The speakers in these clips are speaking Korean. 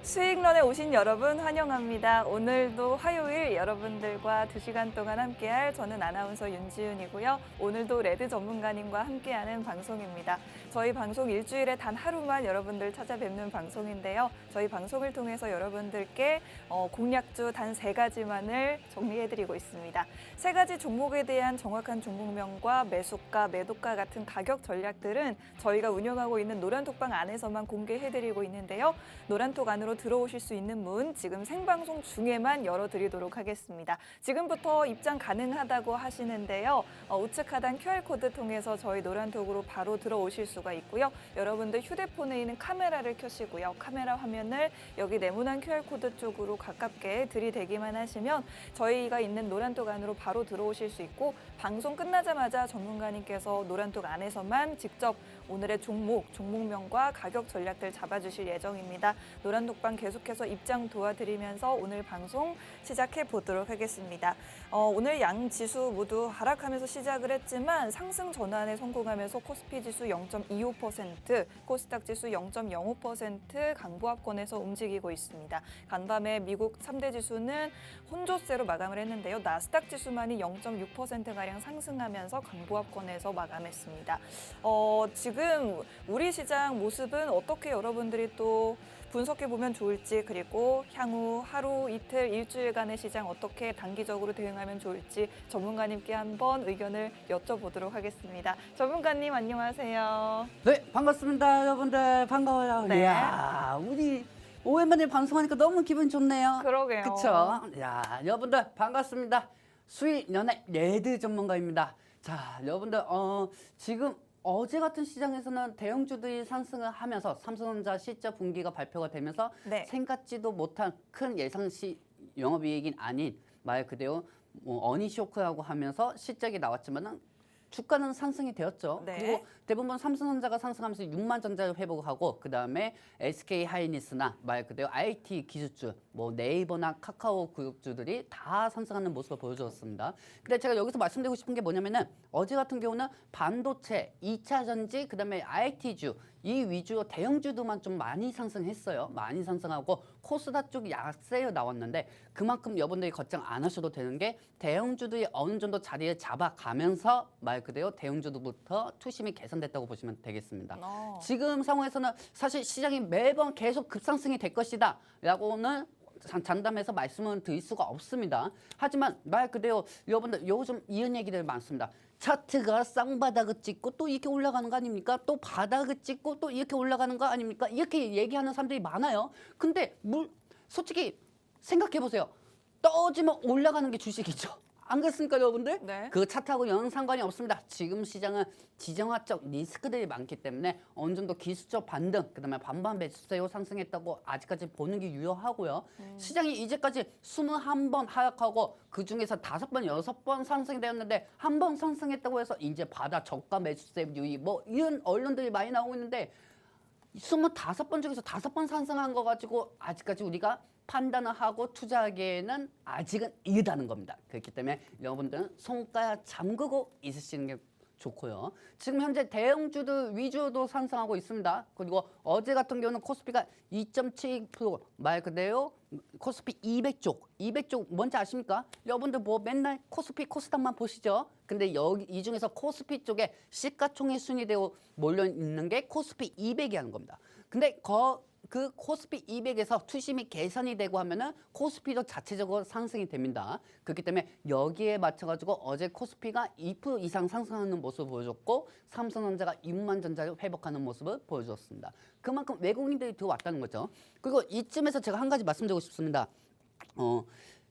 수익런에 오신 여러분 환영합니다. 오늘도 화요일 여러분들과 2시간 동안 함께할 저는 아나운서 윤지윤이고요. 오늘도 레드 전문가님과 함께하는 방송입니다. 저희 방송 일주일에 단 하루만 여러분들 찾아뵙는 방송인데요. 저희 방송을 통해서 여러분들께 공략주 단 3가지만을 정리해드리고 있습니다. 3가지 종목에 대한 정확한 종목명과 매수가, 매도가 같은 가격 전략들은 저희가 운영하고 있는 노란톡방 안에서만 공개해드리고 있는데요. 노란톡 안으로 들어오실 수 있는 문 지금 생방송 중에만 열어드리도록 하겠습니다. 지금부터 입장 가능하다고 하시는데요. 우측 하단 QR코드 통해서 저희 노란톡으로 바로 들어오실 수가 있고요. 여러분들 휴대폰에 있는 카메라를 켜시고요. 카메라 화면을 여기 네모난 QR코드 쪽으로 가깝게 들이대기만 하시면 저희가 있는 노란톡 안으로 바로 들어오실 수 있고 방송 끝나자마자 전문가님께서 노란톡 안에서만 직접 오늘의 종목명과 가격 전략들 잡아주실 예정입니다. 노란톡방 계속해서 입장 도와드리면서 오늘 방송 시작해 보도록 하겠습니다. 오늘 양 지수 모두 하락하면서 시작을 했지만 상승 전환에 성공하면서 코스피 지수 0.25%, 코스닥 지수 0.05% 강보합권에서 움직이고 있습니다. 간밤에 미국 3대 지수는 혼조세로 마감을 했는데요. 나스닥 지수만이 0.6%가량 상승하면서 강보합권에서 마감했습니다. 지금 우리 시장 모습은 어떻게 여러분들이 또 분석해보면 좋을지, 그리고 향후 하루, 이틀, 일주일간의 시장 어떻게 단기적으로 대응하면 좋을지 전문가님께 한번 의견을 여쭤보도록 하겠습니다. 전문가님 안녕하세요. 네, 반갑습니다. 여러분들 반가워요. 네. 이야, 우리 오랜만에 방송하니까 너무 기분 좋네요. 그러게요. 그쵸? 야, 여러분들 반갑습니다. 수익연의 레드 전문가입니다. 자, 여러분들 지금 어제 같은 시장에서는 대형주들이 상승을 하면서 삼성전자 실적 분기가 발표가 되면서 네. 생각지도 못한 큰 예상시 영업이익이 아닌 말 그대로 어니 쇼크라고 하면서 실적이 나왔지만은 주가는 상승이 되었죠. 네. 그리고 대부분 삼성전자가 상승하면서 6만 전자를 회복하고 그 다음에 SK 하이닉스나 말 그대로 IT 기술주, 네이버나 카카오 그룹주들이 다 상승하는 모습을 보여주었습니다. 근데 제가 여기서 말씀드리고 싶은 게 뭐냐면은 어제 같은 경우는 반도체, 2차 전지, 그 다음에 IT주 이 위주로 대형주도만 좀 많이 상승했어요. 많이 상승하고 코스닥 쪽 약세로 나왔는데 그만큼 여러분들이 걱정 안 하셔도 되는 게 대형주들이 어느 정도 자리를 잡아가면서 말 그대로 대형주도부터 투심이 개선됐다고 보시면 되겠습니다. 지금 상황에서는 사실 시장이 매번 계속 급상승이 될 것이다 라고는 장담해서 말씀을 드릴 수가 없습니다. 하지만 말 그대로 여러분들 요즘 이런 얘기들 많습니다. 차트가 쌍바닥을 찍고 또 이렇게 올라가는 거 아닙니까? 또 바닥을 찍고 또 이렇게 올라가는 거 아닙니까? 이렇게 얘기하는 사람들이 많아요. 근데 솔직히 생각해 보세요. 떨어지면 올라가는 게 주식이죠. 안 그렇습니까, 여러분들? 네. 그 차트하고 영 상관이 없습니다. 지금 시장은 지정학적 리스크들이 많기 때문에 어느 정도 기술적 반등, 그다음에 반반 매수세로 상승했다고 아직까지 보는 게 유효하고요. 시장이 이제까지 21번 하락하고 그 중에서 5번, 6번 상승이 되었는데 한 번 상승했다고 해서 이제 바다 저가 매수세 유의 이런 언론들이 많이 나오고 있는데 25번 중에서 5번 상승한 거 가지고 아직까지 우리가 판단을 하고 투자하기에는 아직은 이르다는 겁니다. 그렇기 때문에 여러분들은 손가락 잠그고 있으시는 게 좋고요. 지금 현재 대형주들 위주도 상승하고 있습니다. 그리고 어제 같은 경우는 코스피가 2.7%말 그대로 코스피 200쪽 뭔지 아십니까? 여러분들 맨날 코스피 코스닥만 보시죠. 근데 여기 이 중에서 코스피 쪽에 시가총액 순위대로 몰려 있는 게 코스피 200이 하는 겁니다. 근데 그 코스피 200에서 투심이 개선이 되고 하면은 코스피도 자체적으로 상승이 됩니다. 그렇기 때문에 여기에 맞춰가지고 어제 코스피가 2% 이상 상승하는 모습을 보여줬고 삼성전자가 6만 전자를 회복하는 모습을 보여줬습니다. 그만큼 외국인들이 들어왔다는 거죠. 그리고 이쯤에서 제가 한 가지 말씀드리고 싶습니다.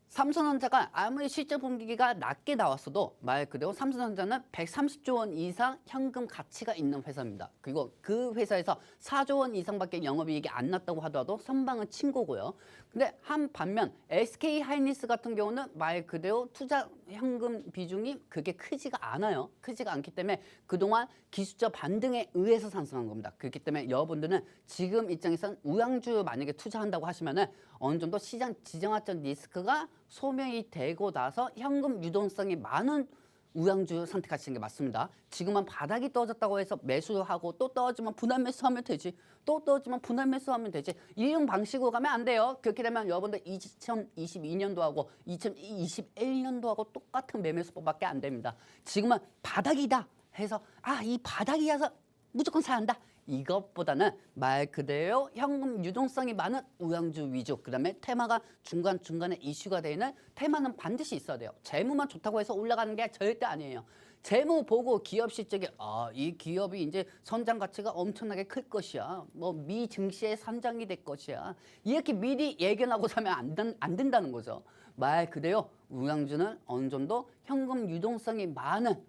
삼성전자가 아무리 실적 분기가 낮게 나왔어도 말 그대로 삼성전자는 130조 원 이상 현금 가치가 있는 회사입니다. 그리고 그 회사에서 4조 원 이상밖에 영업이익이 안 났다고 하더라도 선방은 친 거고요. 근데 반면 SK 하이닉스 같은 경우는 말 그대로 투자 현금 비중이 그게 크지가 않아요. 크지가 않기 때문에 그동안 기술적 반등에 의해서 상승한 겁니다. 그렇기 때문에 여러분들은 지금 입장에서는 우량주 만약에 투자한다고 하시면은 어느 정도 시장 지정학적 리스크가 소명이 되고 나서 현금 유동성이 많은 우량주 선택하시는 게 맞습니다. 지금은 바닥이 떨어졌다고 해서 매수하고 또 떨어지면 분할 매수하면 되지. 또 떨어지면 분할 매수하면 되지. 이런 방식으로 가면 안 돼요. 그렇게 되면 여러분들 2022년도하고 2021년도하고 똑같은 매매수법밖에 안 됩니다. 지금은 바닥이다 해서 이 바닥이어서 무조건 사야 한다. 이것보다는 말 그대로 현금 유동성이 많은 우량주 위주, 그다음에 테마가 중간중간에 이슈가 되는 테마는 반드시 있어야 돼요. 재무만 좋다고 해서 올라가는 게 절대 아니에요. 재무 보고 기업 실적이 이 기업이 이제 선장 가치가 엄청나게 클 것이야. 뭐 미 증시에 선장이 될 것이야. 이렇게 미리 예견하고 사면 안 된다는 거죠. 말 그대로 우량주는 어느 정도 현금 유동성이 많은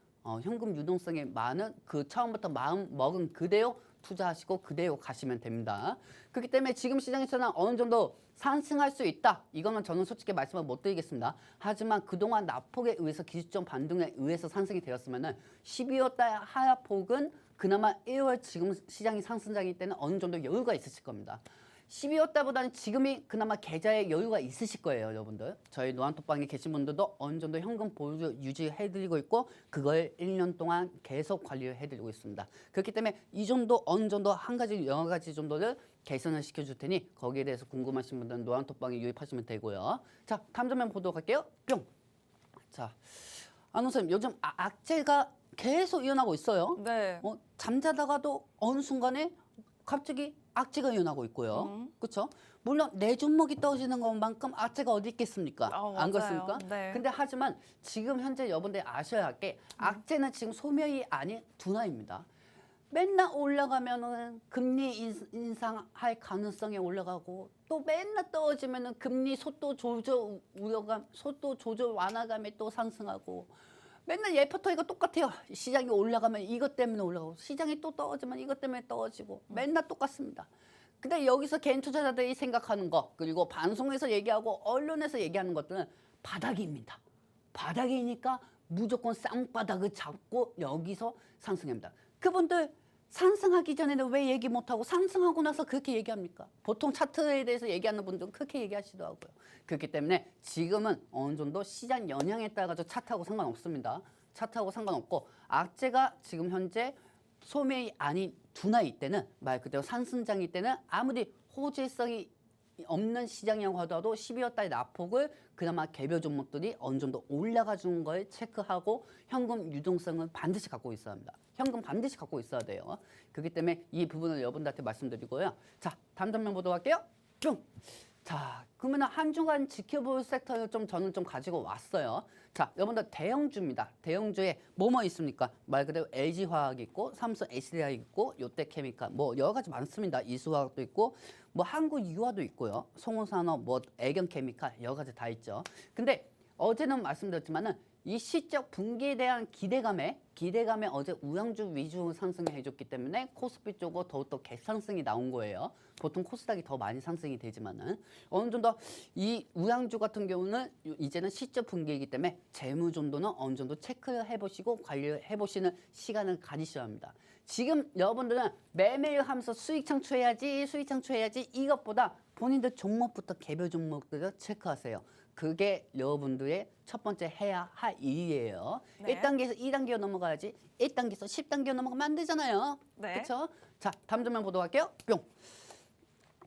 그 처음부터 마음 먹은 그대로 투자하시고 그대로 가시면 됩니다. 그렇기 때문에 지금 시장에서는 어느 정도 상승할 수 있다. 이거는 저는 솔직히 말씀을 못 드리겠습니다. 하지만 그동안 낙폭에 의해서 기술적 반등에 의해서 상승이 되었으면은 12월 달 하락폭은 그나마 1월 지금 시장이 상승장일 때는 어느 정도 여유가 있으실 겁니다. 12월 달보다는 지금이 그나마 계좌에 여유가 있으실 거예요, 여러분들. 저희 노안톡방에 계신 분들도 어느 정도 현금 보유 유지해드리고 있고 그걸 1년 동안 계속 관리해드리고 있습니다. 그렇기 때문에 이 정도 어느 정도 한 가지 여러 가지 정도를 개선을 시켜줄 테니 거기에 대해서 궁금하신 분들은 노안톡방에 유입하시면 되고요. 자, 다음 장면 보도록 할게요. 뿅. 자, 선생님 요즘 악재가 계속 일어나고 있어요. 네. 잠자다가도 어느 순간에 갑자기 악재가 일어나고 있고요. 그렇죠? 물론 내 종목이 떨어지는 것만큼 악재가 어디 있겠습니까? 안 그렇습니까? 네. 근데 하지만 지금 현재 여러분들이 아셔야 할 게 악재는 지금 소멸이 아닌 둔화입니다. 맨날 올라가면은 금리 인상할 가능성이 올라가고 또 맨날 떨어지면은 금리 속도 조절 우려감, 속도 조절 완화감에 또 상승하고 맨날 예포터이가 똑같아요. 시장이 올라가면 이것 때문에 올라가고 시장이 또 떨어지면 이것 때문에 떨어지고 맨날 똑같습니다. 근데 여기서 개인 투자자들이 생각하는 거 그리고 방송에서 얘기하고 언론에서 얘기하는 것들은 바닥입니다. 바닥이니까 무조건 쌍바닥을 잡고 여기서 상승합니다. 그분들 상승하기 전에는 왜 얘기 못하고 상승하고 나서 그렇게 얘기합니까? 보통 차트에 대해서 얘기하는 분들은 그렇게 얘기하시더라고요. 그렇기 때문에 지금은 어느 정도 시장 영향에 따라서 차트하고 상관없습니다. 차트하고 상관없고 악재가 지금 현재 소멸이 아닌 둔화일 때는 말 그대로 상승장일 때는 아무리 호재성이 없는 시장이라고 하더라도 12월 달 낙폭을 그나마 개별 종목들이 어느 정도 올라가 주는 걸 체크하고 현금 유동성은 반드시 갖고 있어야 합니다. 현금 반드시 갖고 있어야 돼요. 그렇기 때문에 이 부분을 여러분들한테 말씀드리고요. 자, 다음 장면 보도록 할게요. 뿅! 자, 그러면 한 주간 지켜볼 섹터를 저는 좀 가지고 왔어요. 자, 여러분들 대형주입니다. 대형주에 뭐뭐 있습니까? 말 그대로 LG화학이 있고, 삼성 SDI 있고, 롯데케미칼 뭐 여러 가지 많습니다. 이수화학도 있고, 뭐 한국유화도 있고요. 송호산업, 뭐 애경케미칼 여러 가지 다 있죠. 근데 어제는 말씀드렸지만은 이 실적 분기에 대한 기대감에 어제 우량주 위주 상승을 해줬기 때문에 코스피 쪽으로 더욱더 갭상승이 나온 거예요. 보통 코스닥이 더 많이 상승이 되지만은 어느 정도 이 우량주 같은 경우는 이제는 실적 분기이기 때문에 재무 정도는 어느 정도 체크를 해보시고 관리를 해보시는 시간을 가지셔야 합니다. 지금 여러분들은 매매를 하면서 수익 창출해야지 이것보다 본인들 종목부터 개별 종목들을 체크하세요. 그게 여러분들의 첫 번째 해야 할 일이에요. 네. 1단계에서 2단계로 넘어가야지 1단계에서 10단계로 넘어가면 안 되잖아요. 네. 그렇죠? 자, 다음 장면 보도록 할게요. 뿅.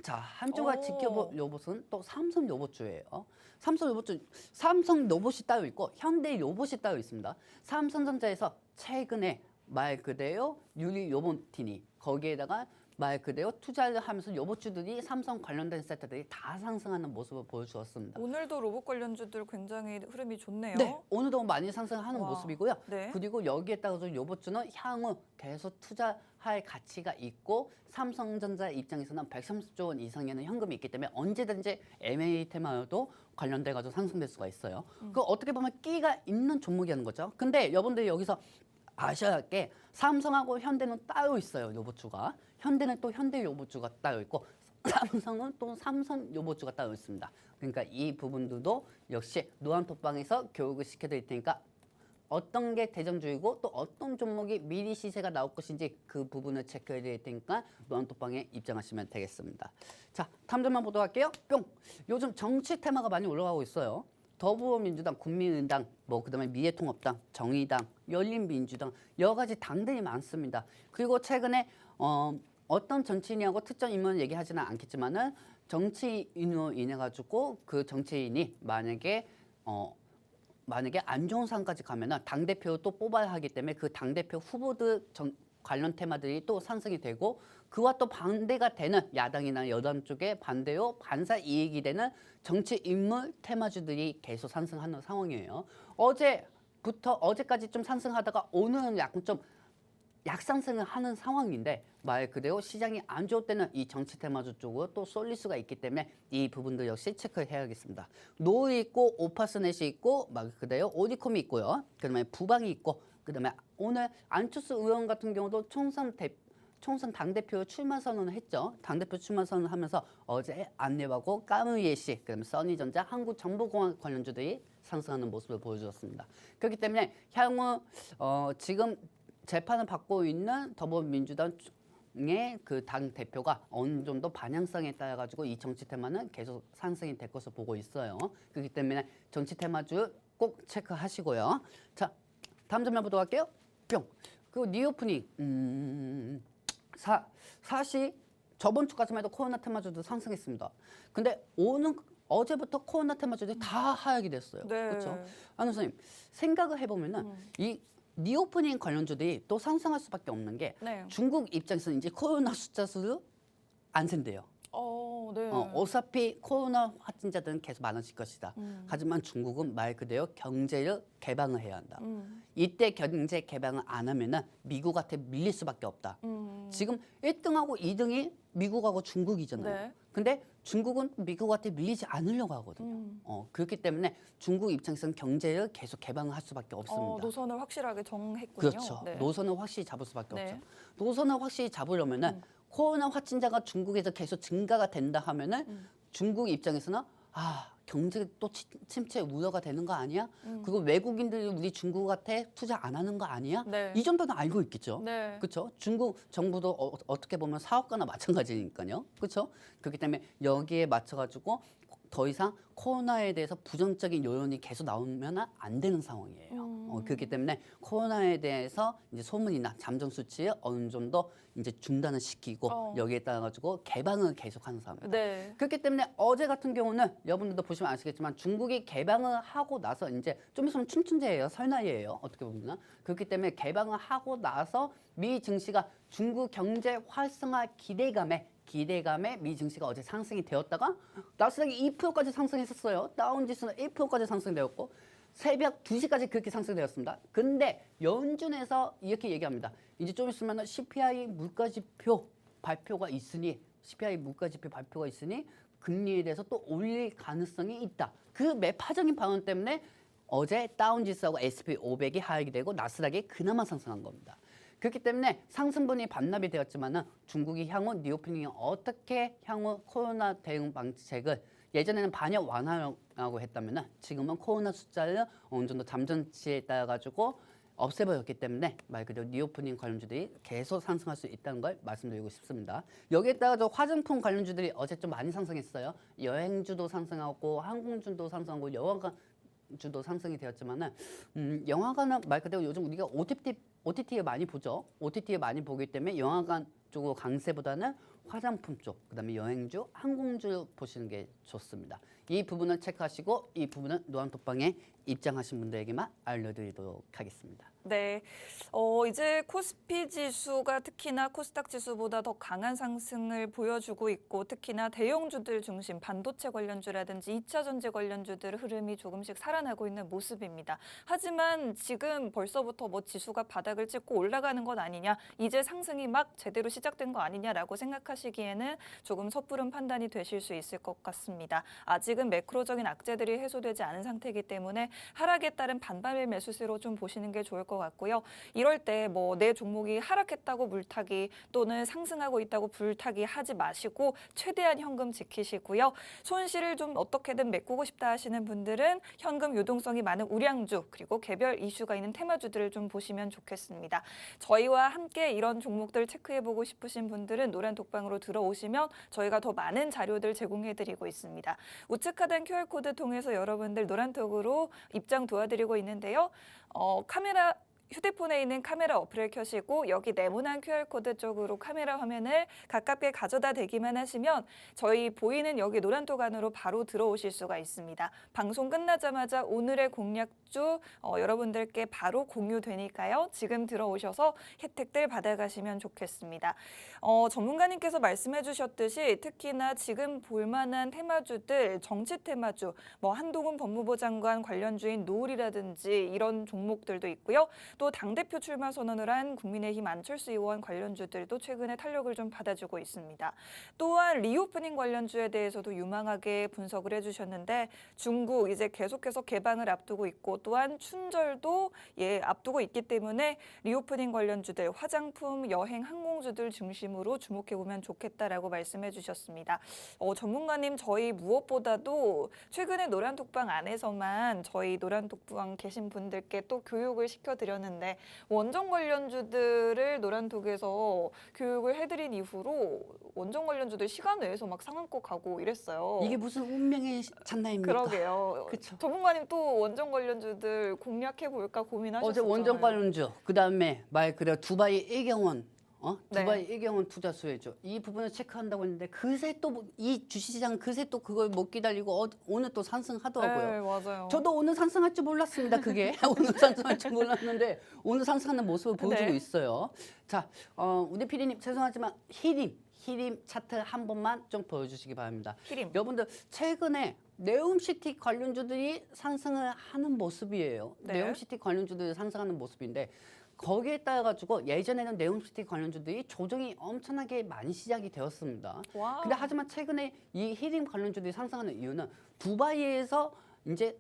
자, 한 주가 오. 지켜볼 로봇은 또 삼성 로봇주예요. 삼성 로봇이 따로 있고 현대 로봇이 따로 있습니다. 삼성전자에서 최근에 말 그대로 유리 로봇이니 거기에다가 말 그대로 투자를 하면서 로봇주들이 삼성 관련된 세트들이 다 상승하는 모습을 보여주었습니다. 오늘도 로봇 관련주들 굉장히 흐름이 좋네요. 네, 오늘도 많이 상승하는 와. 모습이고요. 네. 그리고 여기에 따라서 로봇주는 향후 계속 투자할 가치가 있고 삼성전자 입장에서는 130조 원 이상의 현금이 있기 때문에 언제든지 M&A 테마도 관련돼 가지고 상승될 수가 있어요. 그 어떻게 보면 끼가 있는 종목이라는 거죠. 근데 여러분들이 여기서 아셔야 할 게 삼성하고 현대는 따로 있어요. 로봇주가. 현대는 또 현대 로봇주가 따로 있고 삼성은 또 삼성 로봇주가 따로 있습니다. 그러니까 이 부분들도 역시 노안톡방에서 교육을 시켜드릴 테니까 어떤 게 대전주이고 또 어떤 종목이 미리 시세가 나올 것인지 그 부분을 체크해 드릴 테니까 노안톡방에 입장하시면 되겠습니다. 자, 다음 장면 보도록 할게요. 뿅! 요즘 정치 테마가 많이 올라가고 있어요. 더불어민주당, 국민의당, 뭐 그다음에 미래통합당, 정의당, 열린민주당 여러 가지 당들이 많습니다. 그리고 최근에 어떤 정치인이하고 특정 인물 얘기하지는 않겠지만은 정치인으로 인해 가지고 그 정치인이 만약에 안 좋은 상까지 가면은 당 대표를 또 뽑아야 하기 때문에 그 당 대표 후보들 관련 테마들이 또 상승이 되고 그와 또 반대가 되는 야당이나 여당 쪽에 반대로 반사 이익이 되는 정치 인물 테마주들이 계속 상승하는 상황이에요. 어제까지 좀 상승하다가 오늘은 약간 좀 약상승을 하는 상황인데 말 그대로 시장이 안 좋을 때는 이 정치 테마주 쪽으로 또 쏠릴 수가 있기 때문에 이 부분도 역시 체크를 해야겠습니다. 노을 있고 오파스넷이 있고 말 그대로 오디콤이 있고요. 그다음에 부방이 있고 그다음에 오늘 안철수 의원 같은 경우도 총선 당대표 출마 선언을 했죠. 당대표 출마 선언을 하면서 어제 안내하고 까무예시, 그다음에 써니전자, 한국정보공학 관련주들이 상승하는 모습을 보여주었습니다. 그렇기 때문에 향후 지금 재판을 받고 있는 더불어민주당의 그 당 대표가 어느 정도 반향성에 따라 가지고 이 정치 테마는 계속 상승이 될 것으로 보고 있어요. 그렇기 때문에 정치 테마주 꼭 체크하시고요. 자, 다음 장면 보도록 할게요. 뿅. 그리고 리오프닝. 사실 저번 주까지만 해도 코로나 테마주도 상승했습니다. 근데 어제부터 코로나 테마주들이 다 하락이 됐어요. 네. 그렇죠? 안 선생님 생각을 해보면은 이 리오프닝 관련주들이 또 상승할 수밖에 없는 게 네. 중국 입장에서는 이제 코로나 숫자 수도 안 센대요. 네. 어차피 코로나 확진자들은 계속 많아질 것이다. 하지만 중국은 말 그대로 경제를 개방을 해야 한다. 이때 경제 개방을 안 하면은 미국한테 밀릴 수밖에 없다. 지금 1등하고 2등이 미국하고 중국이잖아요. 네. 근데 중국은 미국한테 밀리지 않으려고 하거든요. 그렇기 때문에 중국 입장에서는 경제를 계속 개방을 할 수밖에 없습니다. 노선을 확실하게 정했군요. 그렇죠. 네. 노선을 확실히 잡을 수밖에 네. 없죠. 노선을 확실히 잡으려면은 코로나 확진자가 중국에서 계속 증가가 된다 하면은 중국 입장에서는 경제 또 침체 우려가 되는 거 아니야? 그리고 외국인들이 우리 중국한테 투자 안 하는 거 아니야? 네. 이 정도는 알고 있겠죠. 네. 그렇죠? 중국 정부도 어떻게 보면 사업가나 마찬가지니까요. 그렇죠? 그렇기 때문에 여기에 맞춰가지고 더 이상 코로나에 대해서 부정적인 여론이 계속 나오면 안 되는 상황이에요. 그렇기 때문에 코로나에 대해서 이제 소문이나 잠정 수치에 어느 정도 이제 중단을 시키고 여기에 따라 가지고 개방을 계속하는 상황입니다. 네. 그렇기 때문에 어제 같은 경우는 여러분들도 보시면 아시겠지만 중국이 개방을 하고 나서 이제 좀 있으면 춘춘제예요, 설날이에요. 어떻게 보면 그렇기 때문에 개방을 하고 나서 미 증시가 중국 경제 활성화 기대감에 미 증시가 어제 상승이 되었다가 나스닥이 2%까지 상승했었어요. 다운지수는 1%까지 상승되었고 새벽 2시까지 그렇게 상승되었습니다. 근데 연준에서 이렇게 얘기합니다. 이제 좀 있으면 CPI 물가지표 발표가 있으니 금리에 대해서 또 올릴 가능성이 있다. 그 매파적인 발언 때문에 어제 다운지수하고 S&P 500이 하락이 되고 나스닥이 그나마 상승한 겁니다. 그렇기 때문에 상승분이 반납이 되었지만은 중국이 향후 리오프닝이 어떻게 향후 코로나 대응 방책을 예전에는 반역 완화라고 했다면은 지금은 코로나 숫자를 어느 정도 잠정치에 따라 가지고 없애버렸기 때문에 말 그대로 리오프닝 관련주들이 계속 상승할 수 있다는 걸 말씀드리고 싶습니다. 여기에 따라서 화장품 관련주들이 어제 좀 많이 상승했어요. 여행주도 상승하고 항공주도 상승하고 영화관주도 상승이 되었지만은 영화관은 말 그대로 요즘 우리가 OTT에 많이 보죠. OTT에 많이 보기 때문에 영화관 쪽으로 강세보다는 화장품 쪽, 그다음에 여행주, 항공주 보시는 게 좋습니다. 이 부분은 체크하시고 이 부분은 노안톡방에 입장하신 분들에게만 알려드리도록 하겠습니다. 네, 이제 코스피 지수가 특히나 코스닥 지수보다 더 강한 상승을 보여주고 있고 특히나 대형주들 중심 반도체 관련주라든지 2차 전지 관련주들 흐름이 조금씩 살아나고 있는 모습입니다. 하지만 지금 벌써부터 뭐 지수가 바닥을 찍고 올라가는 것 아니냐, 이제 상승이 막 제대로 시작된 거 아니냐라고 생각하시기에는 조금 섣부른 판단이 되실 수 있을 것 같습니다. 아직은 매크로적인 악재들이 해소되지 않은 상태이기 때문에 하락에 따른 반발 매수세로 좀 보시는 게 좋을 것 것 같고요. 이럴 때 뭐 내 종목이 하락했다고 물타기 또는 상승하고 있다고 불타기 하지 마시고 최대한 현금 지키시고요. 손실을 좀 어떻게든 메꾸고 싶다 하시는 분들은 현금 유동성이 많은 우량주 그리고 개별 이슈가 있는 테마주들을 좀 보시면 좋겠습니다. 저희와 함께 이런 종목들 체크해보고 싶으신 분들은 노란 독방으로 들어오시면 저희가 더 많은 자료들 제공해드리고 있습니다. 우측하단 QR코드 통해서 여러분들 노란톡으로 입장 도와드리고 있는데요. 휴대폰에 있는 카메라 어플을 켜시고 여기 네모난 QR코드 쪽으로 카메라 화면을 가깝게 가져다 대기만 하시면 저희 보이는 여기 노란톡 안으로 바로 들어오실 수가 있습니다. 방송 끝나자마자 오늘의 공략주 여러분들께 바로 공유되니까요. 지금 들어오셔서 혜택들 받아가시면 좋겠습니다. 전문가님께서 말씀해 주셨듯이 특히나 지금 볼만한 테마주들, 정치 테마주, 뭐 한동훈 법무부 장관 관련주인 노을이라든지 이런 종목들도 있고요. 또 당대표 출마 선언을 한 국민의힘 안철수 의원 관련주들도 최근에 탄력을 좀 받아주고 있습니다. 또한 리오프닝 관련주에 대해서도 유망하게 분석을 해주셨는데 중국 이제 계속해서 개방을 앞두고 있고 또한 춘절도 앞두고 있기 때문에 리오프닝 관련주들, 화장품, 여행, 항공주들 중심으로 주목해보면 좋겠다라고 말씀해 주셨습니다. 전문가님 저희 무엇보다도 최근에 노란톡방 안에서만 저희 노란톡방 계신 분들께 또 교육을 시켜드렸는데 원전 관련주들을 노란톡에서 교육을 해드린 이후로 원전 관련주들 시간 외에서 막 상한가 가고 이랬어요. 이게 무슨 운명의 잣나입니까? 그러게요. 그쵸. 전문가님 또 원전 관련주들 공략해볼까 고민하셨었잖아요. 어제 원전 관련주, 그다음에 말 그대로 두바이 일경원, 네. 두바이 일경원 투자 수혜주 이 부분을 체크한다고 했는데 그새 또 이 주식시장 그새 또 그걸 못 기다리고 오늘 또 상승하더라고요. 네, 맞아요. 저도 오늘 상승할 줄 몰랐습니다. 그게 오늘 상승할 줄 몰랐는데 오늘 상승하는 모습을 보여주고 네. 있어요. 자, 우리 PD님 죄송하지만 히림 차트 한 번만 좀 보여주시기 바랍니다. 히림. 여러분들 최근에 네옴시티 관련주들이 상승을 하는 모습이에요. 네. 네옴시티 관련주들이 상승하는 모습인데 거기에 따라 가지고 예전에는 네옴시티 관련주들이 조정이 엄청나게 많이 시작이 되었습니다. 와. 근데 하지만 최근에 이 히림 관련주들이 상승하는 이유는 두바이에서 이제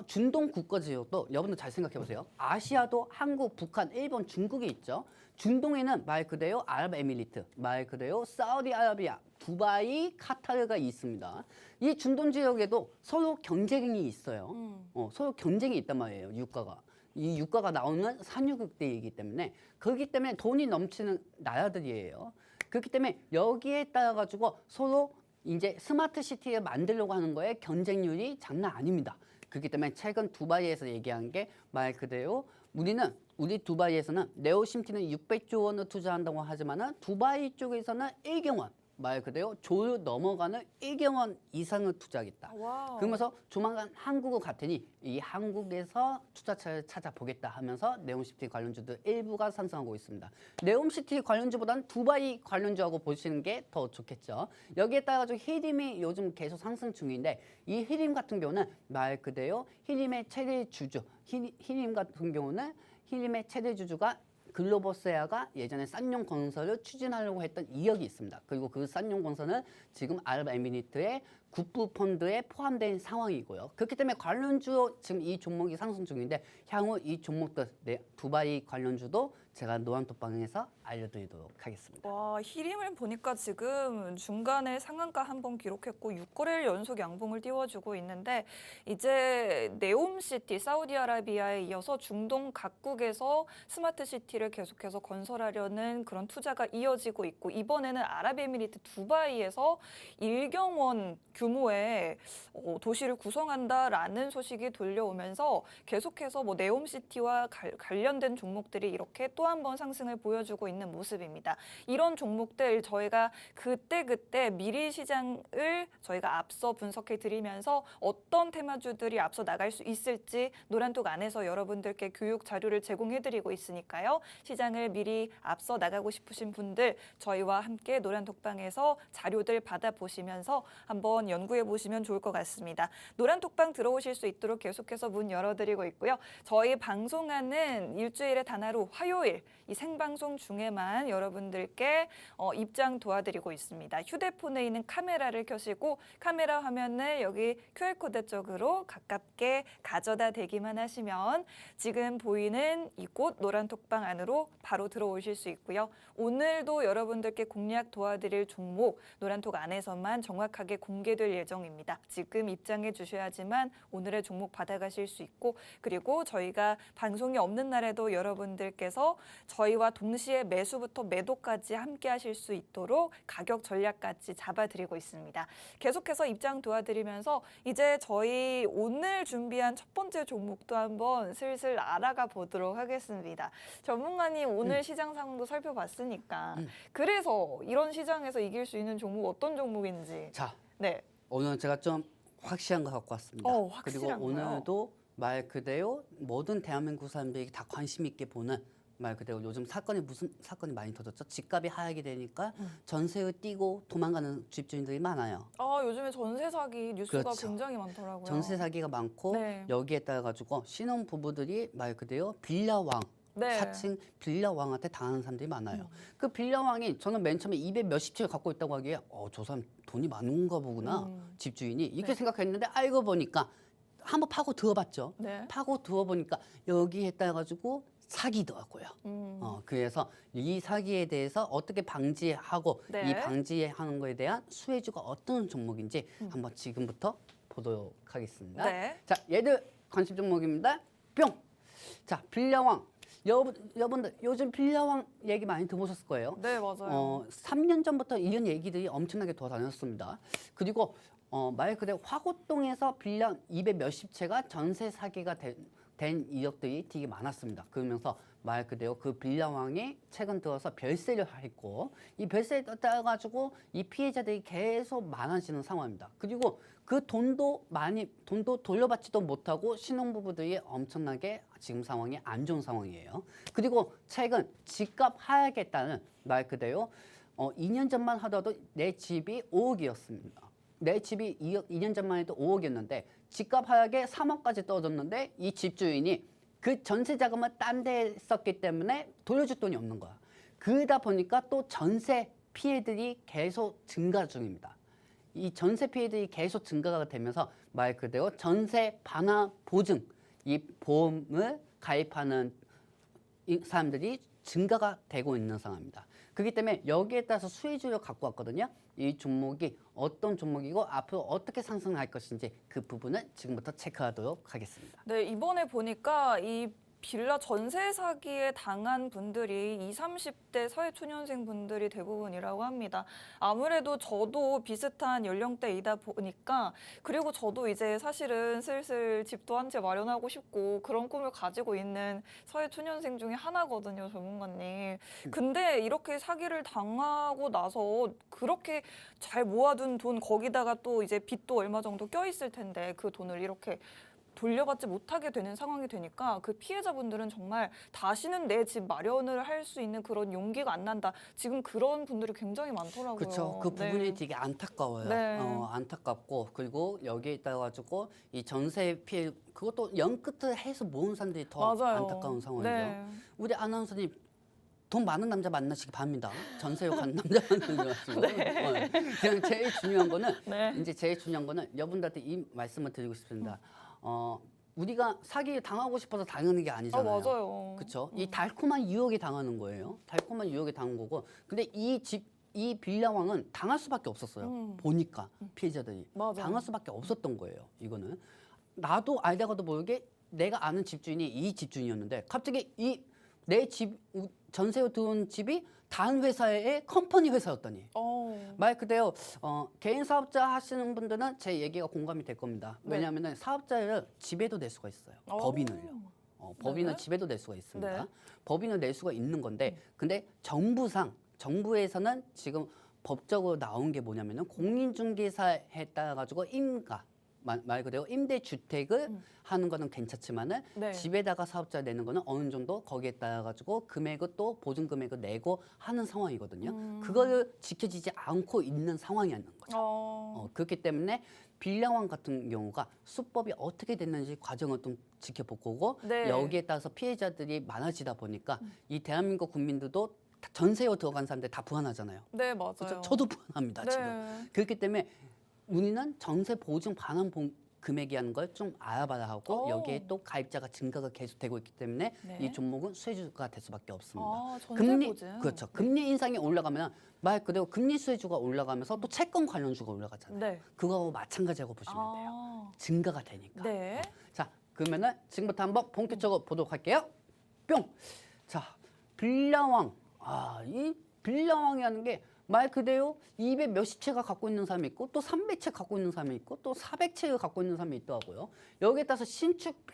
중동 국가 지역도 여러분들 잘 생각해 보세요. 아시아도 한국, 북한, 일본, 중국이 있죠. 중동에는 말 그대로 아랍에미리트, 말 그대로 사우디아라비아, 두바이, 카타르가 있습니다. 이 중동 지역에도 서로 경쟁이 있어요. 서로 경쟁이 있단 말이에요. 유가가. 이 유가가 나오는 산유국들이기 때문에 그렇기 때문에 돈이 넘치는 나라들이에요. 그렇기 때문에 여기에 따라 가지고 서로 이제 스마트 시티를 만들려고 하는 거에 경쟁률이 장난 아닙니다. 그렇기 때문에 최근 두바이에서 얘기한 게 말 그대로 우리 두바이에서는 네오심티는 600조 원을 투자한다고 하지만은 두바이 쪽에서는 1경원 말 그대로 조를 넘어가는 1경원 이상을 투자하겠다. 와우. 그러면서 조만간 한국을 갈 테니 이 한국에서 투자처를 찾아보겠다 하면서 네옴시티 관련주들 일부가 상승하고 있습니다. 네옴시티 관련주보다는 두바이 관련주하고 보시는 게 더 좋겠죠. 여기에 따라 히림이 요즘 계속 상승 중인데 이 히림 같은 경우는 말 그대로 히림의 최대 주주, 히림 같은 경우는 히림의 최대 주주가 글로버세아가 예전에 쌍용건설을 추진하려고 했던 이력이 있습니다. 그리고 그 쌍용건설은 지금 아랍에미리트의 국부펀드에 포함된 상황이고요. 그렇기 때문에 관련주 지금 이 종목이 상승 중인데 향후 이 종목들 두바이 관련주도 제가 노란톡방에서 알려드리도록 하겠습니다. 와, 히림을 보니까 지금 중간에 상한가 한 번 기록했고 6거래일 연속 양봉을 띄워주고 있는데 이제 네옴시티 사우디아라비아에 이어서 중동 각국에서 스마트시티를 계속해서 건설하려는 그런 투자가 이어지고 있고 이번에는 아랍에미리트 두바이에서 1경원 규모의 도시를 구성한다라는 소식이 들려오면서 계속해서 뭐 네옴시티와 관련된 종목들이 이렇게 또 한 번 상승을 보여주고 있는 모습입니다. 이런 종목들 저희가 그때 미리 시장을 저희가 앞서 분석해 드리면서 어떤 테마주들이 앞서 나갈 수 있을지 노란톡 안에서 여러분들께 교육 자료를 제공해 드리고 있으니까요. 시장을 미리 앞서 나가고 싶으신 분들 저희와 함께 노란톡방에서 자료들 받아보시면서 한번 연구해 보시면 좋을 것 같습니다. 노란톡방 들어오실 수 있도록 계속해서 문 열어드리고 있고요. 저희 방송하는 일주일에 단 하루 화요일 매일 이 생방송 중에만 여러분들께 입장 도와드리고 있습니다. 휴대폰에 있는 카메라를 켜시고 카메라 화면을 여기 QR코드 쪽으로 가깝게 가져다 대기만 하시면 지금 보이는 이곳 노란 톡방 안으로 바로 들어오실 수 있고요. 오늘도 여러분들께 공략 도와드릴 종목 노란톡 안에서만 정확하게 공개될 예정입니다. 지금 입장해 주셔야지만 오늘의 종목 받아가실 수 있고 그리고 저희가 방송이 없는 날에도 여러분들께서 저희와 동시에 매수부터 매도까지 함께 하실 수 있도록 가격 전략까지 잡아드리고 있습니다. 계속해서 입장 도와드리면서 이제 저희 오늘 준비한 첫 번째 종목도 한번 슬슬 알아가 보도록 하겠습니다. 전문가님 오늘 시장 상황도 살펴봤으니까 그래서 이런 시장에서 이길 수 있는 종목 어떤 종목인지 자, 네. 오늘 제가 좀 확실한 거 갖고 왔습니다. 그리고 확실한 거요? 오늘도 말 그대로 모든 대한민국 사람들이 다 관심 있게 보는 말 그대로 요즘 사건이 무슨 사건이 많이 터졌죠? 집값이 하락이 되니까 전세를 띄고 도망가는 집주인들이 많아요. 요즘에 전세 사기 뉴스가 그렇죠. 굉장히 많더라고요. 전세 사기가 많고 네. 여기에 따라 가지고 신혼 부부들이 말 그대로 빌라왕 네. 사칭 빌라왕한테 당하는 사람들이 많아요. 그 빌라왕이 저는 맨 처음에 200 몇십 채를 갖고 있다고 하기에 저 사람 돈이 많은가 보구나 집주인이 이렇게 네. 생각했는데 알고 보니까 한번 파고 들어봤죠. 네. 파고 들어보니까 여기에 따라 가지고 사기더라고요. 그래서 이 사기에 대해서 어떻게 방지하고 네. 이 방지하는 거에 대한 수혜주가 어떤 종목인지 한번 지금부터 보도록 하겠습니다. 네. 자, 얘들 관심 종목입니다. 뿅. 자, 빌라왕. 여러분들 요즘 빌라왕 얘기 많이 들어보셨을 거예요. 네, 맞아요. 3년 전부터 이런 얘기들이 엄청나게 돌아다녔습니다. 그리고 말 그대로 화곡동에서 빌라 200 몇십 채가 전세 사기가 된 이력들이 되게 많았습니다. 그러면서 말 그대로 그 빌라왕이 최근 들어서 별세를 했고 이 별세를 따라가지고 이 피해자들이 계속 많아지는 상황입니다. 그리고 그 돈도 돌려받지도 못하고 신혼부부들이 엄청나게 지금 상황이 안 좋은 상황이에요. 그리고 최근 집값 하락에 따른 말 그대로 2년 전만 하더라도 내 집이 5억이었습니다. 내 집이 2년 전만 해도 5억이었는데 집값 하락에 3억까지 떨어졌는데 이 집주인이 그 전세 자금을 딴 데 썼기 때문에 돌려줄 돈이 없는 거야. 그러다 보니까 또 전세 피해들이 계속 증가 중입니다. 이 전세 피해들이 계속 증가가 되면서 말 그대로 전세 반환 보증 이 보험을 가입하는 이 사람들이 증가가 되고 있는 상황입니다. 그렇기 때문에 여기에 따라서 수혜주를 갖고 왔거든요. 이 종목이 어떤 종목이고 앞으로 어떻게 상승할 것인지 그 부분을 지금부터 체크하도록 하겠습니다. 네, 이번에 보니까 이 빌라 전세 사기에 당한 분들이 20, 30대 사회초년생 분들이 대부분이라고 합니다. 아무래도 저도 비슷한 연령대이다 보니까 그리고 저도 이제 사실은 슬슬 집도 한 채 마련하고 싶고 그런 꿈을 가지고 있는 사회초년생 중에 하나거든요, 전문가님. 근데 이렇게 사기를 당하고 나서 그렇게 잘 모아둔 돈 거기다가 또 이제 빚도 얼마 정도 껴있을 텐데 그 돈을 이렇게 돌려받지 못하게 되는 상황이 되니까 그 피해자분들은 정말 다시는 내 집 마련을 할 수 있는 그런 용기가 안 난다. 지금 그런 분들이 굉장히 많더라고요. 그렇죠. 그 부분이 네. 되게 안타까워요. 네. 안타깝고 그리고 여기에 따라 가지고 이 전세 피해 그것도 연끝을 해서 모은 사람들이 더 맞아요. 안타까운 상황이죠. 네. 우리 아나운서님 돈 많은 남자 만나시기 바랍니다. 전세로 간 남자 만나셔가지고 그냥 제일 중요한 거는 네. 이제 제일 중요한 거는 여러분들한테 이 말씀을 드리고 싶습니다. 우리가 사기 당하고 싶어서 당하는 게 아니잖아요. 맞아요. 그렇죠. 이 달콤한 유혹이 당하는 거예요. 달콤한 유혹이 당한 거고. 근데 이 빌라왕은 당할 수밖에 없었어요. 보니까 피해자들이 맞아요. 당할 수밖에 없었던 거예요. 이거는 나도 알다가도 모르게 내가 아는 집주인이 이 집주인이었는데 갑자기 이 내 집 전세로 들어온 집이 다른 회사의 컴퍼니 회사였더니 말 그대로 개인 사업자 하시는 분들은 제 얘기가 공감이 될 겁니다. 네. 왜냐하면 사업자를 집에도 낼 수가 있어요. 법인을요. 법인을 네. 집에도 낼 수가 있습니다. 네. 법인을 낼 수가 있는 건데 근데 정부에서는 지금 법적으로 나온 게 뭐냐면은 공인중개사에 따라 가지고 말 그대로 임대주택을 하는 거는 괜찮지만은 네. 집에다가 사업자 내는 거는 어느 정도 거기에 따라 가지고 금액을 또 보증 금액을 내고 하는 상황이거든요. 그거를 지켜지지 않고 있는 상황이었는 거죠. 그렇기 때문에 빌라왕 같은 경우가 수법이 어떻게 됐는지 과정을 좀 지켜볼 거고 네. 여기에 따라서 피해자들이 많아지다 보니까 이 대한민국 국민들도 전세로 들어간 사람들 다 불안하잖아요. 네, 맞아요. 그렇죠? 저도 불안합니다. 네. 지금. 그렇기 때문에 우리는 전세 보증 반환 금액이라는 걸 좀 알아봐야 하고 오. 여기에 또 가입자가 증가가 계속되고 있기 때문에 네. 이 종목은 수혜주가 될 수밖에 없습니다. 전세 금리 보증. 그렇죠. 금리 인상이 올라가면 말 그대로 금리 수혜주가 올라가면서 또 채권 관련주가 올라가잖아요. 네. 그거하고 마찬가지라고 보시면 돼요. 증가가 되니까. 네. 자, 그러면은 지금부터 한번 본격적으로 보도록 할게요. 뿅. 자, 빌라왕. 이 빌라왕이라는 게 말 그대로 200 몇십 채가 갖고 있는 사람이 있고 또 300채 갖고 있는 사람이 있고 또 400채를 갖고 있는 사람이 있더라고요. 여기에 따라서 신축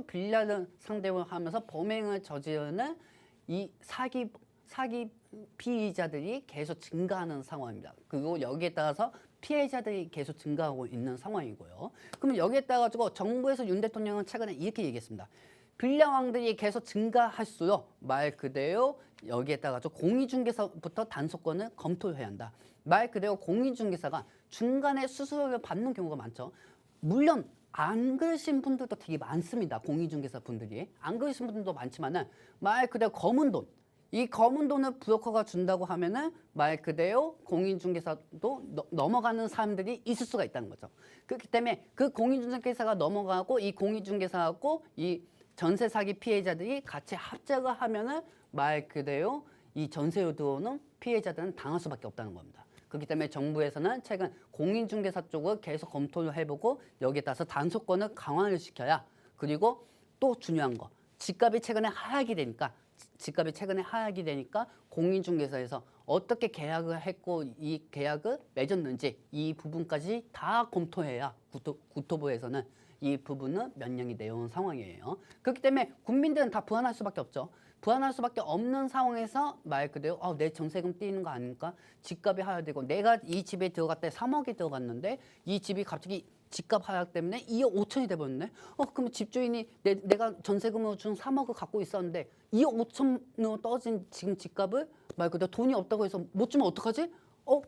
빌라를 상대로 하면서 범행을 저지르는 이 사기 피의자들이 계속 증가하는 상황입니다. 그리고 여기에 따라서 피해자들이 계속 증가하고 있는 상황이고요. 그러면 여기에 따라 가지고 정부에서 윤 대통령은 최근에 이렇게 얘기했습니다. 빌라왕들이 계속 증가할수록 말 그대로 여기에 따라 가지고 공인중개사부터 단속권을 검토해야 한다. 말 그대로 공인중개사가 중간에 수수료를 받는 경우가 많죠. 물론 안 그러신 분들도 되게 많습니다. 공인중개사 분들이 안 그러신 분들도 많지만은 말 그대로 검은 돈. 이 검은 돈을 브로커가 준다고 하면은 말 그대로 공인중개사도 넘어가는 사람들이 있을 수가 있다는 거죠. 그렇기 때문에 그 공인중개사가 넘어가고 이 공인중개사하고 이 전세 사기 피해자들이 같이 합작을 하면은 말 그대로 이 전세로 들어오는 피해자들은 당할 수밖에 없다는 겁니다. 그렇기 때문에 정부에서는 최근 공인중개사 쪽을 계속 검토를 해보고 여기에 따라서 단속권을 강화를 시켜야 그리고 또 중요한 거 집값이 최근에 하락이 되니까 공인중개사에서 어떻게 계약을 했고 이 계약을 맺었는지 이 부분까지 다 검토해야 국토부에서는 이 부분은 명령이 내려온 상황이에요. 그렇기 때문에 국민들은 다 불안할 수밖에 없죠. 불안할 수밖에 없는 상황에서 말 그대로 내 전세금 뛰는 거 아닙니까? 집값이 하락되고 내가 이 집에 들어갔을 때 3억에 들어갔는데 이 집이 갑자기 집값 하락 때문에 2억 5천이 돼버렸네. 그러면 집주인이 내가 전세금으로 준 3억을 갖고 있었는데 2억 5천으로 떨어진 지금 집값을 말 그대로 돈이 없다고 해서 못 주면 어떡하지?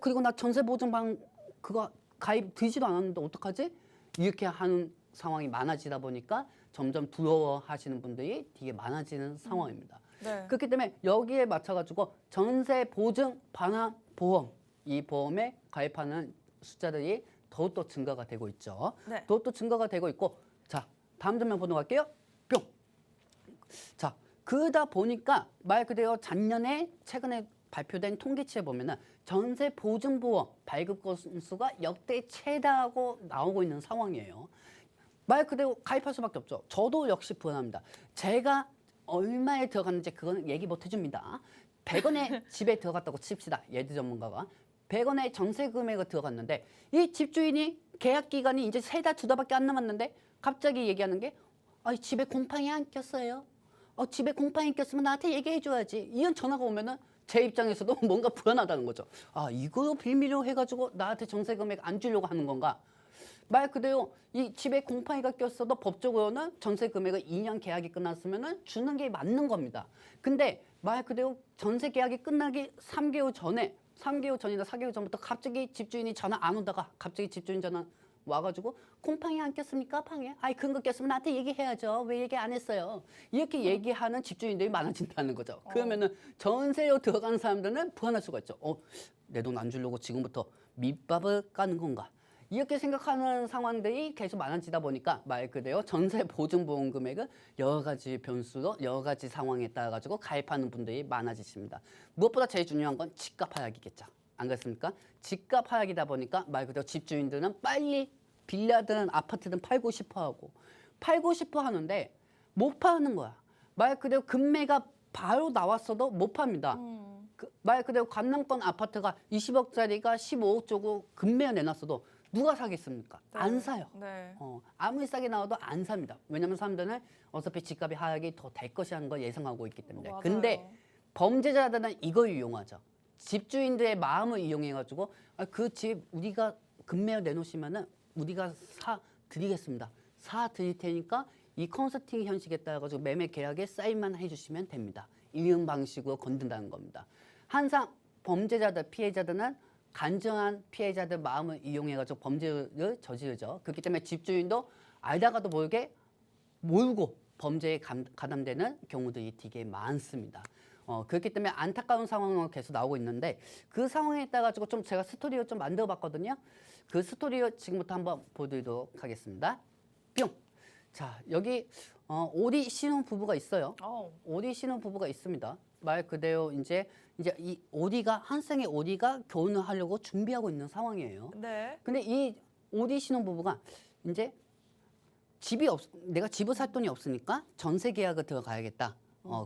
그리고 나 전세보증방 그거 가입 되지도 않았는데 어떡하지? 이렇게 하는 상황이 많아지다 보니까 점점 두려워하시는 분들이 되게 많아지는 상황입니다. 네. 그렇기 때문에 여기에 맞춰가지고 전세 보증 반환 보험 이 보험에 가입하는 숫자들이 더욱더 증가가 되고 있죠. 네. 더욱더 증가가 되고 있고 자 다음 장면 보도록 할게요. 뿅. 자 그러다 보니까 말 그대로 작년에 최근에 발표된 통계치에 보면은 전세 보증 보험 발급 건수가 역대 최다라고 나오고 있는 상황이에요. 말 그대로 가입할 수밖에 없죠. 저도 역시 불안합니다. 제가 얼마에 들어갔는지 그거는 얘기 못 해줍니다. 100원에 집에 들어갔다고 칩시다. 예드 전문가가. 100원에 전세 금액을 들어갔는데 이 집주인이 계약 기간이 이제 3달, 2달밖에 안 남았는데 갑자기 얘기하는 게 집에 곰팡이 안 꼈어요. 집에 곰팡이 꼈으면 나한테 얘기해줘야지. 이런 전화가 오면은 제 입장에서도 뭔가 불안하다는 거죠. 이거 빌미로 해가지고 나한테 전세 금액 안 주려고 하는 건가? 말 그대로 이 집에 곰팡이가 꼈어도 법적으로는 전세 금액을 2년 계약이 끝났으면은 주는 게 맞는 겁니다. 근데 말 그대로 전세 계약이 끝나기 3개월 전이나 4개월 전부터 갑자기 집주인이 전화 안 오다가 갑자기 집주인 전화 와가지고 곰팡이 안 꼈습니까? 방에? 그런 거 꼈으면 나한테 얘기해야죠. 왜 얘기 안 했어요? 이렇게 얘기하는 집주인들이 많아진다는 거죠. 그러면은 전세로 들어가는 사람들은 불안할 수가 있죠. 내 돈 안 주려고 지금부터 밑밥을 까는 건가? 이렇게 생각하는 상황들이 계속 많아지다 보니까 말 그대로 전세 보증 보험 금액은 여러 가지 변수로 여러 가지 상황에 따라 가지고 가입하는 분들이 많아지십니다. 무엇보다 제일 중요한 건 집값 하락이겠죠. 안 그렇습니까? 집값 하락이다 보니까 말 그대로 집주인들은 빨리 빌라든 아파트든 팔고 싶어 하는데 못 파는 거야. 말 그대로 금매가 바로 나왔어도 못 팝니다. 말 그대로 관람권 아파트가 20억짜리가 15억 쪽으로 금매가 내놨어도 누가 사겠습니까? 네. 안 사요. 네. 아무리 싸게 나와도 안 삽니다. 왜냐하면 사람들은 어차피 집값이 하락이 더 될 것이라는 걸 예상하고 있기 때문에. 맞아요. 근데 범죄자들은 이걸 이용하죠. 집주인들의 마음을 이용해가지고 그 집 우리가 금매를 내놓으시면은 우리가 사 드리겠습니다. 사 드릴 테니까 이 컨설팅 형식에 따라 가지고 매매 계약에 사인만 해주시면 됩니다. 이런 방식으로 건든다는 겁니다. 항상 범죄자들, 피해자들은 간절한 피해자들 마음을 이용해가지고 범죄를 저지르죠. 그렇기 때문에 집주인도 알다가도 모르게 몰고 범죄에 가담되는 경우들이 되게 많습니다. 그렇기 때문에 안타까운 상황으로 계속 나오고 있는데 그 상황에 따라 가지고 좀 제가 스토리를 좀 만들어 봤거든요. 그 스토리를 지금부터 한번 보여드리도록 하겠습니다. 뿅! 자, 여기 오리 신혼 부부가 있어요. 오리 신혼 부부가 있습니다. 말 그대로 이제 이 오리가 한 쌍의 오리가 결혼을 하려고 준비하고 있는 상황이에요. 네. 근데 이 오리 신혼 부부가 이제 내가 집을 살 돈이 없으니까 전세 계약을 들어가야겠다.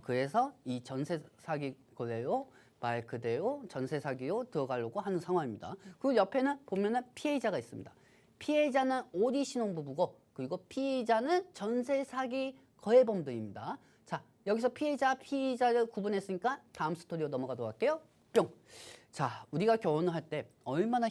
그래서 이 전세 사기 거래로 말 그대로 전세 사기로 들어가려고 하는 상황입니다. 그리고 옆에는 보면은 피해자가 있습니다. 피해자는 오리 신혼 부부고 그리고 피해자는 전세 사기 거래범들입니다. 자, 여기서 피해자를 구분했으니까 다음 스토리로 넘어가도록 할게요. 뿅. 자, 우리가 결혼을 할 때 얼마나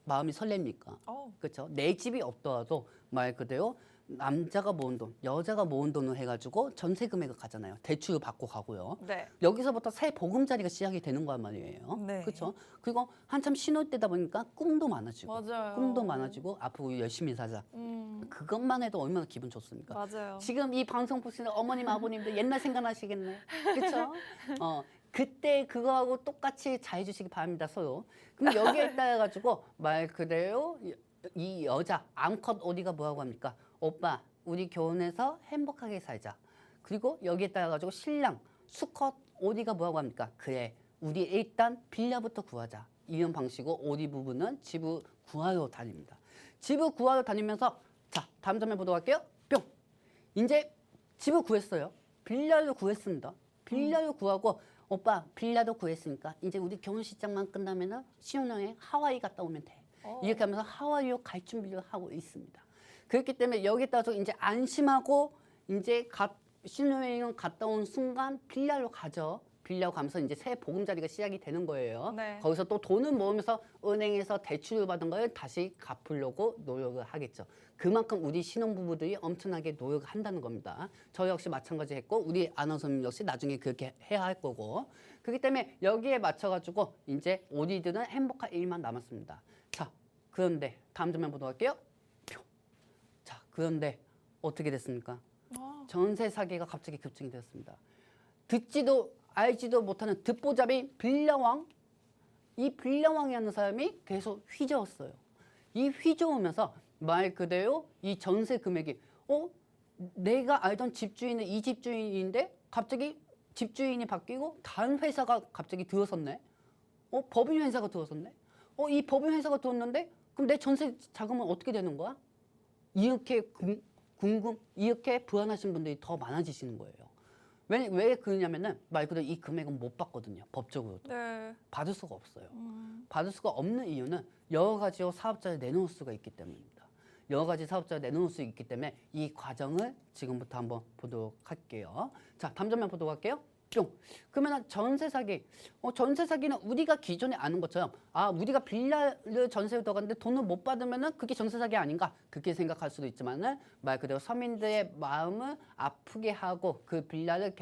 마음이 설렙니까? 그렇죠? 내 집이 없더라도 말 그대로 남자가 모은 돈, 여자가 모은 돈을 해가지고 전세 금액을 가잖아요. 대출을 받고 가고요. 네. 여기서부터 새 보금자리가 시작이 되는 거란 말이에요. 네. 그렇죠? 그리고 한참 신혼 때다 보니까 꿈도 많아지고, 맞아요. 꿈도 많아지고 앞으로 열심히 살자. 그것만 해도 얼마나 기분 좋습니까? 맞아요. 지금 이 방송 보시는 어머님, 아버님들 옛날 생각나시겠네. 그렇죠? 그때 그거하고 똑같이 잘해주시기 바랍니다, 서로. 그럼 여기에 따라 가지고 말 그대로 이 여자 암컷 오리가 뭐라고 합니까? 오빠, 우리 결혼해서 행복하게 살자. 그리고 여기에 따라 가지고 신랑 수컷 오리가 뭐라고 합니까? 그래, 우리 일단 빌라부터 구하자. 이런 방식으로 오리 부부는 집을 구하러 다닙니다. 집을 구하러 다니면서 자, 다음 장면 보도록 할게요. 뿅. 이제 집을 구했어요. 빌라를 구했습니다. 빌라를 구하고 오빠 빌라도 구했으니까 이제 우리 결혼식장만 끝나면은 신혼여행 하와이 갔다 오면 돼. 이렇게 하면서 하와이로 갈 준비를 하고 있습니다. 그렇기 때문에 여기에 따라서 이제 안심하고 이제 신혼여행 갔다 온 순간 빌라로 가죠. 빌라로 가면서 이제 새 보금자리가 시작이 되는 거예요. 네. 거기서 또 돈을 모으면서 은행에서 대출을 받은 걸 다시 갚으려고 노력을 하겠죠. 그만큼 우리 신혼부부들이 엄청나게 노력을 한다는 겁니다. 저 역시 마찬가지 했고 우리 아나운서님 역시 나중에 그렇게 해야 할 거고. 그렇기 때문에 여기에 맞춰가지고 이제 오리들은 행복한 일만 남았습니다. 자, 그런데 다음 장면 보도록 할게요. 자, 그런데 어떻게 됐습니까? 전세 사기가 갑자기 급증이 되었습니다. 듣지도 알지도 못하는 듣보잡인 빌라왕, 이 빌라왕이라는 사람이 계속 휘저었어요. 이 휘저으면서 말 그대로 이 전세 금액이 내가 알던 집주인은 이 집주인인데 갑자기 집주인이 바뀌고 다른 회사가 갑자기 들어섰네. 법인 회사가 들어섰네. 이 법인 회사가 들어섰는데 그럼 내 전세 자금은 어떻게 되는 거야? 이렇게 이렇게 불안하신 분들이 더 많아지시는 거예요. 왜 그러냐면은 말 그대로 이 금액은 못 받거든요. 법적으로도. 네. 받을 수가 없어요. 받을 수가 없는 이유는 여러 가지로 사업자를 내놓을 수가 있기 때문입니다. 여러 가지 사업자를 내놓을 수 있기 때문에 이 과정을 지금부터 한번 보도록 할게요. 자, 다음 장면 보도록 할게요. 뿅. 그러면 전세 사기. 전세 사기는 우리가 기존에 아는 것처럼 우리가 빌라를 전세로 들어갔는데 돈을 못 받으면은 그게 전세 사기 아닌가? 그렇게 생각할 수도 있지만은 말 그대로 서민들의 마음을 아프게 하고 그 빌라를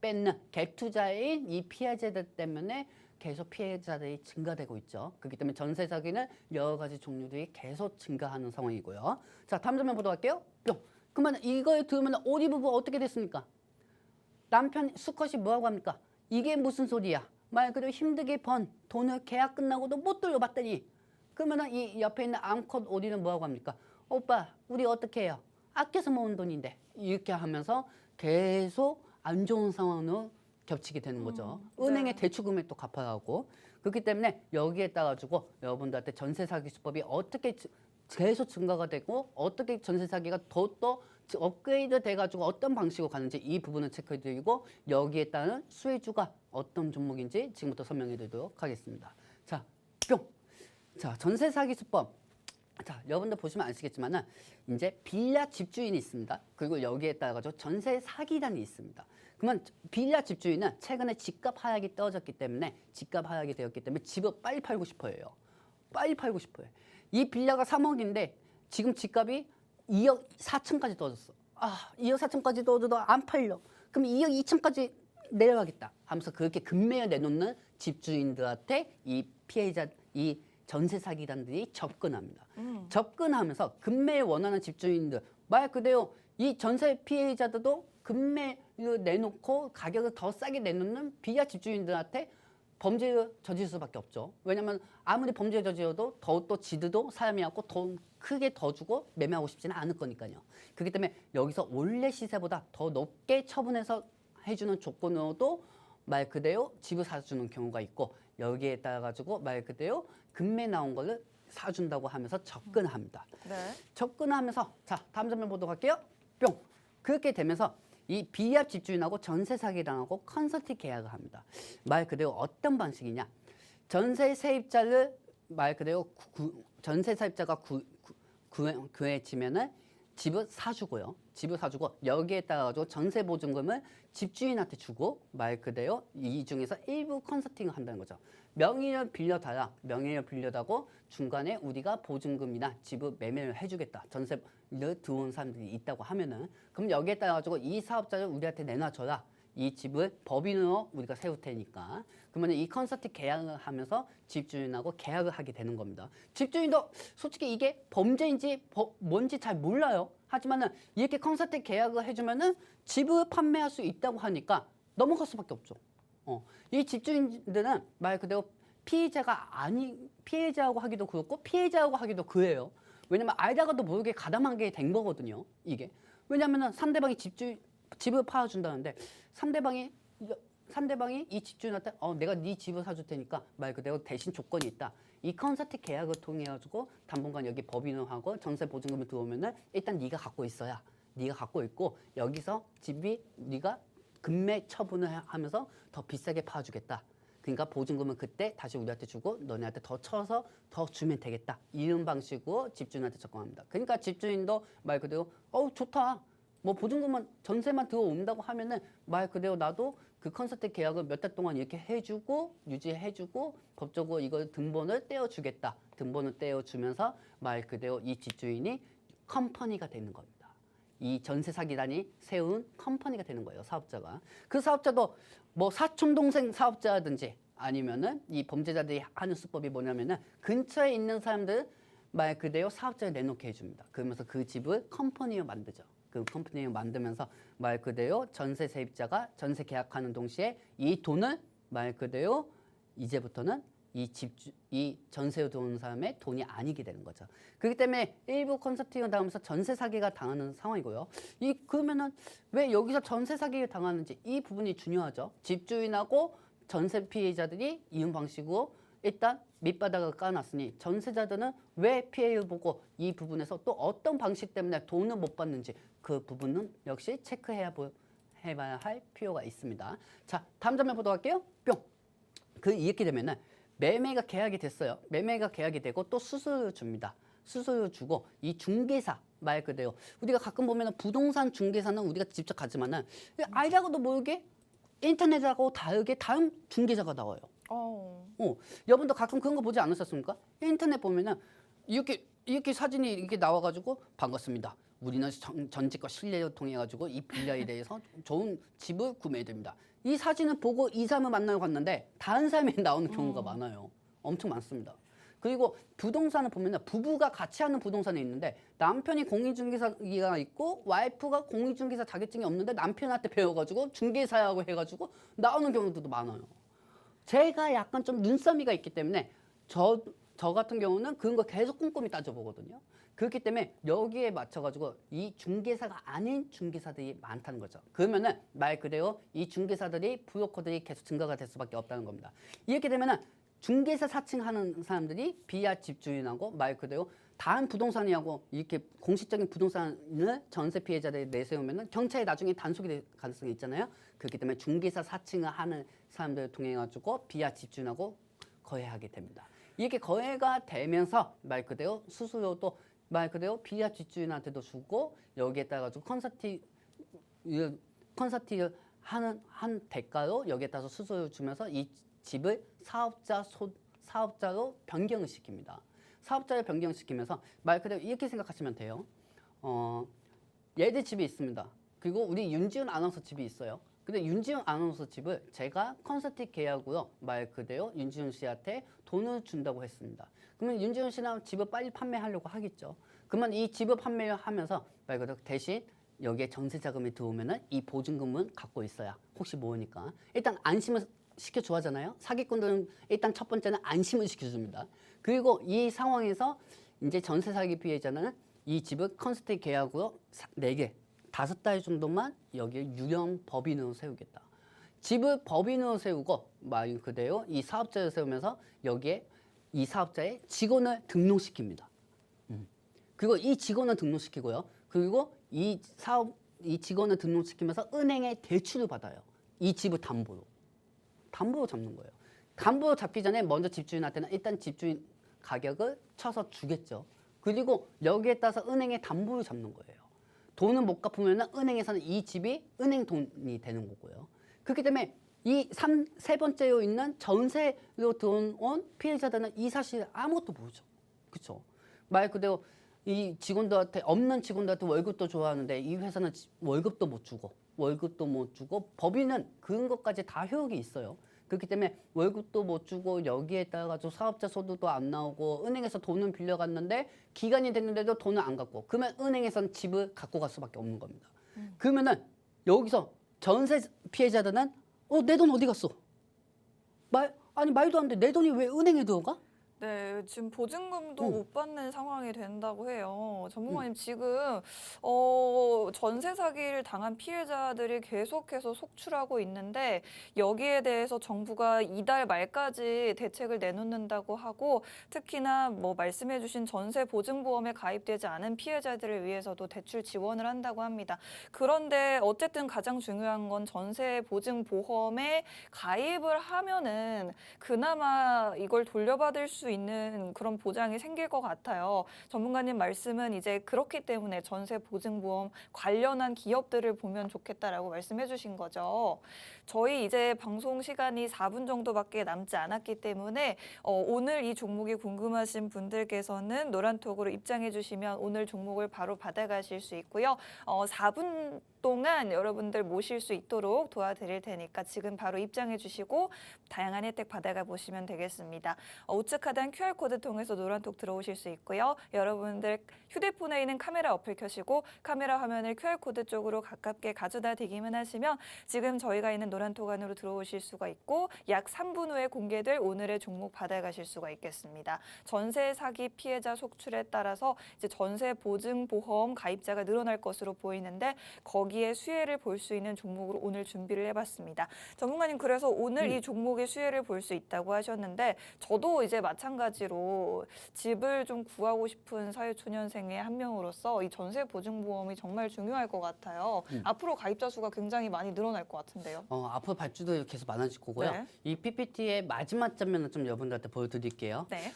뺏는 갭 투자인 이 피해자들 때문에 계속 피해자들이 증가되고 있죠. 그렇기 때문에 전세 사기는 여러 가지 종류들이 계속 증가하는 상황이고요. 자, 다음 장면 보도록 할게요. 뿅. 그러면 이걸 들으면 오리 부부 어떻게 됐습니까? 남편 수컷이 뭐라고 합니까? 이게 무슨 소리야? 말 그대로 힘들게 번 돈을 계약 끝나고도 못 돌려받더니 그러면 이 옆에 있는 암컷 오리는 뭐라고 합니까? 오빠 우리 어떻게 해요? 아껴서 모은 돈인데 이렇게 하면서 계속 안 좋은 상황으로 겹치게 되는 거죠. 은행의 네. 대출 금액도 갚아야 하고 그렇기 때문에 여기에 따라가지고 여러분들한테 전세 사기 수법이 어떻게 계속 증가가 되고 어떻게 전세 사기가 더 업그레이드 돼가지고 어떤 방식으로 가는지 이 부분을 체크해드리고 여기에 따른 수혜주가 어떤 종목인지 지금부터 설명해드리도록 하겠습니다. 자, 뿅. 자, 전세 사기 수법. 자, 여러분들 보시면 아시겠지만은 이제 빌라 집주인이 있습니다. 그리고 여기에 따라가지고 전세 사기단이 있습니다. 그러면 빌라 집주인은 최근에 집값 하락이 떨어졌기 때문에 집값 하락이 되었기 때문에 집을 빨리 팔고 싶어요. 빨리 팔고 싶어요. 이 빌라가 3억인데 지금 집값이 2억 4천까지 떨어졌어. 2억 4천까지 떨어져도 안 팔려. 그럼 2억 2천까지 내려가겠다 하면서 그렇게 급매에 내놓는 집주인들한테 이 피해자, 이 전세 사기단들이 접근합니다. 접근하면서 급매에 원하는 집주인들, 말 그대로 이 전세 피해자들도 급매를 내놓고 가격을 더 싸게 내놓는 비하 집주인들한테 범죄를 저질 수밖에 없죠. 왜냐하면 아무리 범죄를 저지러도 더욱더 지들도 사람이었고 돈 크게 더 주고 매매하고 싶지는 않을 거니까요. 그렇기 때문에 여기서 원래 시세보다 더 높게 처분해서 해주는 조건으로도 말 그대로 집을 사주는 경우가 있고, 여기에 따라 가지고 말 그대로 급매 나온 거를 사준다고 하면서 접근합니다. 네. 접근하면서 자, 다음 장면 보도록 할게요. 뿅. 그렇게 되면서 이 비합 집주인하고 전세 사기당하고 컨설팅 계약을 합니다. 말 그대로 어떤 방식이냐? 전세 세입자를 말 그대로 전세 세입자가 구해지면은 집을 사주고요. 집을 사주고 여기에 따라 가지고 전세 보증금을 집주인한테 주고 말 그대로 이 중에서 일부 컨설팅을 한다는 거죠. 명의를 빌려달라. 명의를 빌려다고 중간에 우리가 보증금이나 집을 매매를 해주겠다. 전세를 들어온 사람들이 있다고 하면은 그럼 여기에 따라 가지고 이 사업자를 우리한테 내놔줘라. 이 집을 법인으로 우리가 세울 테니까. 그러면 이 컨설팅 계약을 하면서 집주인하고 계약을 하게 되는 겁니다. 집주인도 솔직히 이게 범죄인지 뭔지 잘 몰라요. 하지만은 이렇게 컨설팅 계약을 해주면은 집을 판매할 수 있다고 하니까 넘어갈 수밖에 없죠. 이 집주인들은 말 그대로 피해자하고 하기도 그렇고 피해자하고 하기도 그래요. 왜냐면 알다가도 모르게 가담하게 된 거거든요. 이게 왜냐면은 상대방이 집을 팔아준다는데 상대방이 이 집주인한테 내가 네 집을 사줄 테니까 말 그대로 대신 조건이 있다. 이 컨설팅 계약을 통해 가지고 당분간 여기 법인을 하고 전세 보증금을 들어오면은 일단 네가 갖고 있어야. 네가 갖고 있고 여기서 집이 네가 급매 처분을 하면서 더 비싸게 팔아주겠다. 그러니까 보증금은 그때 다시 우리한테 주고 너네한테 더 쳐서 더 주면 되겠다. 이런 방식으로 집주인한테 접근합니다. 그러니까 집주인도 말 그대로 좋다. 뭐 보증금만 전세만 들어온다고 하면은 말 그대로 나도 그 컨설팅 계약을 몇 달 동안 이렇게 해주고 유지해주고 법적으로 이걸 등본을 떼어주겠다. 등본을 떼어주면서 말 그대로 이 집주인이 컴퍼니가 되는 겁니다. 이 전세 사기단이 세운 컴퍼니가 되는 거예요. 사업자가. 그 사업자도 뭐 사촌 동생 사업자라든지 아니면은 이 범죄자들이 하는 수법이 뭐냐면은 근처에 있는 사람들 말 그대로 사업자를 내놓게 해줍니다. 그러면서 그 집을 컴퍼니로 만들죠. 그 컴퍼니를 만들면서 말 그대로 전세 세입자가 전세 계약하는 동시에 이 돈을 말 그대로 이제부터는 이 전세로 들어오는 사람의 돈이 아니게 되는 거죠. 그렇기 때문에 일부 컨설팅을 당하면서 전세 사기가 당하는 상황이고요. 그러면은 왜 여기서 전세 사기를 당하는지 이 부분이 중요하죠. 집주인하고 전세 피해자들이 이런 방식으로 일단 밑바닥을 깔아놨으니 전세자들은 왜 피해를 보고 이 부분에서 또 어떤 방식 때문에 돈을 못 받는지 그 부분은 역시 체크해봐야 할 필요가 있습니다. 자, 다음 장면 보도록 할게요. 뿅. 이렇게 되면은 매매가 계약이 됐어요. 매매가 계약이 되고 또 수수료를 줍니다. 수수료를 주고 이 중개사 말 그대로 우리가 가끔 보면은 부동산 중개사는 우리가 직접 가지만은 알다가도 모르게 인터넷하고 다르게 다른 중개사가 나와요. 여러분도 가끔 그런 거 보지 않으셨습니까? 인터넷 보면은 이렇게 사진이 이렇게 나와가지고 반갑습니다. 우리는 전직과 신뢰를 통해 가지고 이 빌라에 대해서 좋은 집을 구매해드립니다. 이 사진을 보고 이 사람을 만나러 갔는데 다른 사람이 나오는 경우가 많아요. 엄청 많습니다. 그리고 부동산을 보면 부부가 같이 하는 부동산이 있는데 남편이 공인중개사가 있고 와이프가 공인중개사 자격증이 없는데 남편한테 배워가지고 중개사라고 해가지고 나오는 경우도 많아요. 제가 약간 좀 눈썰미가 있기 때문에 저 같은 경우는 그런 거 계속 꼼꼼히 따져보거든요. 그렇기 때문에 여기에 맞춰가지고 이 중개사가 아닌 중개사들이 많다는 거죠. 그러면은 말 그대로 이 중개사들이 브로커들이 계속 증가가 될 수밖에 없다는 겁니다. 이렇게 되면은 중개사 사칭하는 사람들이 비하 집주인하고 말 그대로 다른 부동산이하고 이렇게 공식적인 부동산을 전세 피해자들이 내세우면은 경찰에 나중에 단속이 될 가능성이 있잖아요. 그렇기 때문에 중개사 사칭을 하는 사람들을 통해 가지고 비하 집주인하고 거래하게 됩니다. 이렇게 거래가 되면서 말 그대로 수수료도 말 그대로 비하 집주인한테도 주고 여기에 따라 가지고 컨설팅을 한 대가로 여기에 따라서 수수료를 주면서 이 집을 사업자로 변경을 시킵니다. 사업자를 변경시키면서 말 그대로 이렇게 생각하시면 돼요. 얘들 집이 있습니다. 그리고 우리 윤지훈 아나운서 집이 있어요. 근데 윤지훈 아나운서 집을 제가 컨설팅 계약으로 말 그대로 윤지훈 씨한테 돈을 준다고 했습니다. 그러면 윤지훈 씨는 집을 빨리 판매하려고 하겠죠. 그러면 이 집을 판매를 하면서 말 그대로 대신 여기에 전세 자금이 들어오면은 이 보증금은 갖고 있어야 혹시 모르니까 일단 안심을 시켜줘 하잖아요. 사기꾼들은 일단 첫 번째는 안심을 시켜줍니다. 그리고 이 상황에서 이제 전세 사기 피해자는 이 집을 컨설팅 계약으로 4개 5달 정도만 여기에 유령 법인으로 세우겠다. 집을 법인으로 세우고 말 그대로 이 사업자를 세우면서 여기에 이 사업자의 직원을 등록시킵니다. 그리고 이 직원을 등록시키고요. 그리고 이 직원을 등록시키면서 은행에 대출을 받아요. 이 집을 담보로 잡는 거예요. 담보로 잡기 전에 먼저 집주인한테는 일단 집주인 가격을 쳐서 주겠죠. 그리고 여기에 따라서 은행에 담보를 잡는 거예요. 돈을 못 갚으면 은행에서는 이 집이 은행 돈이 되는 거고요. 그렇기 때문에 이 세 번째로 있는 전세로 들어온 피해자들은 이 사실 아무것도 모르죠. 그렇죠? 말 그대로 이 직원들한테 없는 직원들한테 월급도 좋아하는데 이 회사는 월급도 못 주고 법인은 그런 것까지 다 효력이 있어요. 그렇기 때문에 월급도 못 주고 여기에 따라 가지고 사업자 소득도 안 나오고 은행에서 돈을 빌려갔는데 기간이 됐는데도 돈을 안 갚고 그러면 은행에서는 집을 갖고 갈 수밖에 없는 겁니다. 그러면은 여기서 전세 피해자들은 내 돈 어디 갔어? 말도 안 돼. 내 돈이 왜 은행에 들어가? 네, 지금 보증금도 응. 못 받는 상황이 된다고 해요. 전문가님 지금 전세 사기를 당한 피해자들이 계속해서 속출하고 있는데 여기에 대해서 정부가 이달 말까지 대책을 내놓는다고 하고 특히나 뭐 말씀해주신 전세 보증보험에 가입되지 않은 피해자들을 위해서도 대출 지원을 한다고 합니다. 그런데 어쨌든 가장 중요한 건 전세 보증보험에 가입을 하면은 그나마 이걸 돌려받을 수 있는 그런 보장이 생길 것 같아요. 전문가님 말씀은 이제 그렇기 때문에 전세 보증보험 관련한 기업들을 보면 좋겠다라고 말씀해 주신 거죠. 저희 이제 방송 시간이 4분 정도밖에 남지 않았기 때문에 오늘 이 종목이 궁금하신 분들께서는 노란톡으로 입장해 주시면 오늘 종목을 바로 받아가실 수 있고요. 4분 동안 여러분들 모실 수 있도록 도와드릴 테니까 지금 바로 입장해 주시고 다양한 혜택 받아가 보시면 되겠습니다. 우측 하단 QR코드 통해서 노란톡 들어오실 수 있고요. 여러분들 휴대폰에 있는 카메라 어플 켜시고 카메라 화면을 QR코드 쪽으로 가깝게 가져다 대기만 하시면 지금 저희가 있는 노란톡 안으로 들어오실 수가 있고 약 3분 후에 공개될 오늘의 종목 받아가실 수가 있겠습니다. 전세 사기 피해자 속출에 따라서 이제 전세 보증 보험 가입자가 늘어날 것으로 보이는데 거기에 수혜를 볼 수 있는 종목으로 오늘 준비를 해봤습니다. 전문가님 그래서 오늘 이 종목의 수혜를 볼 수 있다고 하셨는데 저도 이제 마찬가지로 집을 좀 구하고 싶은 사회초년생의 한 명으로서 이 전세 보증보험이 정말 중요할 것 같아요. 앞으로 가입자 수가 굉장히 많이 늘어날 것 같은데요. 앞으로 발주도 계속 많아질 거고요. 네. 이 PPT의 마지막 장면을 좀 여러분들한테 보여드릴게요. 네.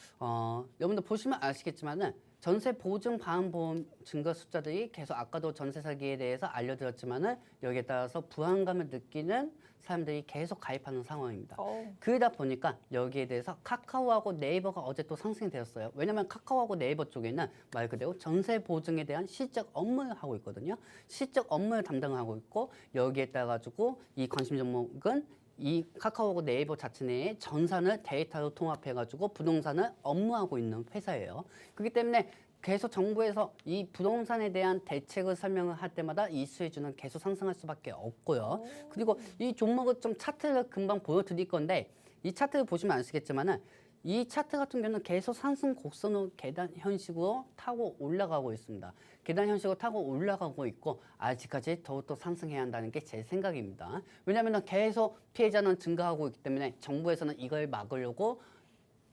여러분들 보시면 아시겠지만은 전세 보증 반보험 증가 숫자들이 계속 아까도 전세 사기에 대해서 알려드렸지만은 여기에 따라서 불안감을 느끼는 사람들이 계속 가입하는 상황입니다. 그러다 보니까 여기에 대해서 카카오하고 네이버가 어제 또 상승이 되었어요. 왜냐하면 카카오하고 네이버 쪽에는 말 그대로 전세 보증에 대한 실적 업무를 하고 있거든요. 실적 업무를 담당하고 있고 여기에 따라 가지고 이 관심 종목은 이 카카오하고 네이버 자체 내에 전산을 데이터로 통합해가지고 부동산을 업무하고 있는 회사예요. 그렇기 때문에 계속 정부에서 이 부동산에 대한 대책을 설명을 할 때마다 이 수혜주는 계속 상승할 수밖에 없고요. 그리고 이 종목을 좀 차트를 금방 보여드릴 건데 이 차트를 보시면 아시겠지만은 이 차트 같은 경우는 계속 상승 곡선으로 계단 형식으로 타고 올라가고 있습니다. 계단 형식으로 타고 올라가고 있고 아직까지 더욱더 상승해야 한다는 게 제 생각입니다. 왜냐하면 계속 피해자는 증가하고 있기 때문에 정부에서는 이걸 막으려고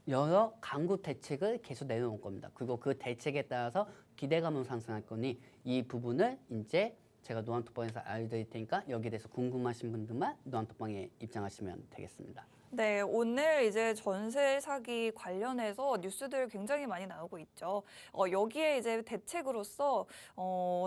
여러 강구 대책을 계속 내놓을 겁니다. 그리고 그 대책에 따라서 기대감은 상승할 거니 이 부분을 이제 제가 노안톡방에서 알려드릴 테니까 여기에 대해서 궁금하신 분들만 노안톡방에 입장하시면 되겠습니다. 네, 오늘 이제 전세 사기 관련해서 뉴스들 굉장히 많이 나오고 있죠. 여기에 이제 대책으로서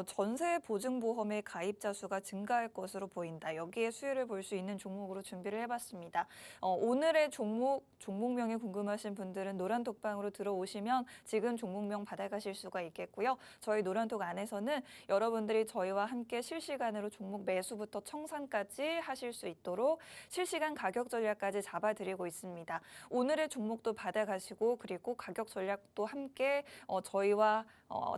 전세 보증보험의 가입자 수가 증가할 것으로 보인다. 여기에 수혜를 볼 수 있는 종목으로 준비를 해봤습니다. 오늘의 종목명이 궁금하신 분들은 노란톡방으로 들어오시면 지금 종목명 받아가실 수가 있겠고요. 저희 노란톡 안에서는 여러분들이 저희와 함께 실시간으로 종목 매수부터 청산까지 하실 수 있도록 실시간 가격 전략까지 잡아드리고 있습니다. 오늘의 종목도 받아가시고 그리고 가격 전략도 함께 저희와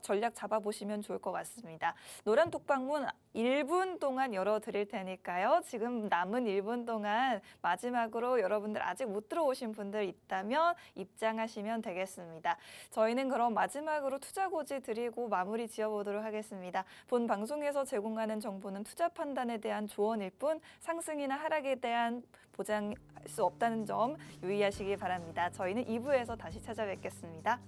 전략 잡아보시면 좋을 것 같습니다. 노란 톡방문 1분 동안 열어드릴 테니까요. 지금 남은 1분 동안 마지막으로 여러분들 아직 못 들어오신 분들 있다면 입장하시면 되겠습니다. 저희는 그럼 마지막으로 투자고지 드리고 마무리 지어보도록 하겠습니다. 본 방송에서 제공하는 정보는 투자 판단에 대한 조언일 뿐 상승이나 하락에 대한 보장할 수 없다는 점 유의하시기 바랍니다. 저희는 2부에서 다시 찾아뵙겠습니다.